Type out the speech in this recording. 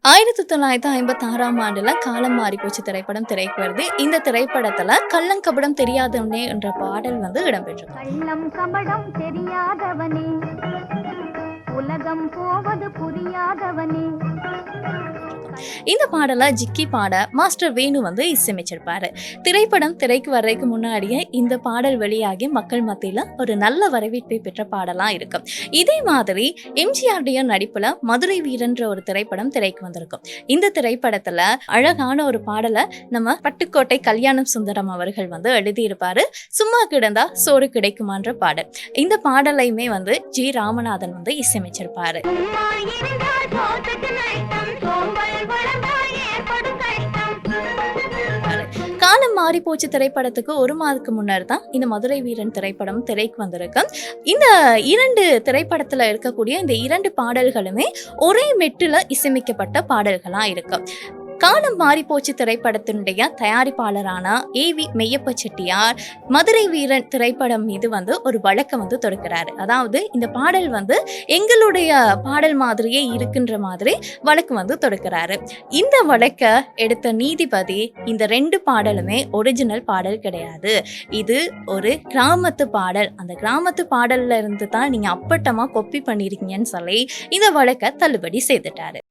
1956ஆம் ஆண்டுல காலம் மாறி போச்சு திரைப்படம் திரைக்கு வருது. இந்த திரைப்படத்துல கள்ளம் கபடம் தெரியாதவனே என்ற பாடல் வந்து இடம்பெற்றிருக்கு. கள்ளம் கபடம் தெரியாதவனே உலகம் போவது புரியாதவனே. இந்த பாடலை ஜிக்கி பாட மாஸ்டர் வேணு வந்து இசையமைச்சிருப்பாரு. திரைப்படம் திரைக்கு வர்றதுக்கு முன்னாடியே இந்த பாடல் வெளியாகி மக்கள் மத்தியில ஒரு நல்ல வரவேற்பை பெற்ற பாடலா இருக்கு. இதே மாதிரி எம்ஜிஆருடைய நடிப்புல மதுரை வீரன்ற ஒரு திரைப்படம் திரைக்கு வந்திருக்கும். இந்த திரைப்படத்துல அழகான ஒரு பாடலை நம்ம பட்டுக்கோட்டை கல்யாணம் சுந்தரம் அவர்கள் வந்து எழுதியிருப்பாரு. சும்மா கிடந்தா சோறு கிடைக்குமான்ற பாடல். இந்த பாடலையுமே வந்து ஜி ராமநாதன் வந்து இசையமைச்சிருப்பாரு. காலம் மாறி போச்சு திரைப்படத்துக்கு ஒரு மாதத்துக்கு முன்னர் தான் இந்த மதுரை வீரன் திரைப்படம் திரைக்கு வந்திருக்கு. இந்த இரண்டு திரைப்படத்துல இருக்கக்கூடிய இந்த இரண்டு பாடல்களுமே ஒரே மெட்டுல இசையமைக்கப்பட்ட பாடல்களா இருக்கு. காலம் மாறி போச்சு திரைப்படத்தினுடைய தயாரிப்பாளரான ஏவி மெய்யப்ப செட்டியார் மதுரை வீரன் திரைப்படம் மீது வந்து ஒரு வழக்கை வந்து தொடுக்கிறாரு. அதாவது இந்த பாடல் வந்து எங்களுடைய பாடல் மாதிரியே இருக்குன்ற மாதிரி வழக்கு வந்து தொடுக்கிறாரு. இந்த வழக்கை எடுத்த நீதிபதி இந்த ரெண்டு பாடலுமே ஒரிஜினல் பாடல் கிடையாது, இது ஒரு கிராமத்து பாடல், அந்த கிராமத்து பாடல்ல இருந்து தான் நீங்க அப்பட்டமா கொப்பி பண்ணிருக்கீங்கன்னு சொல்லி இந்த வழக்கை தள்ளுபடி செய்துட்டாரு.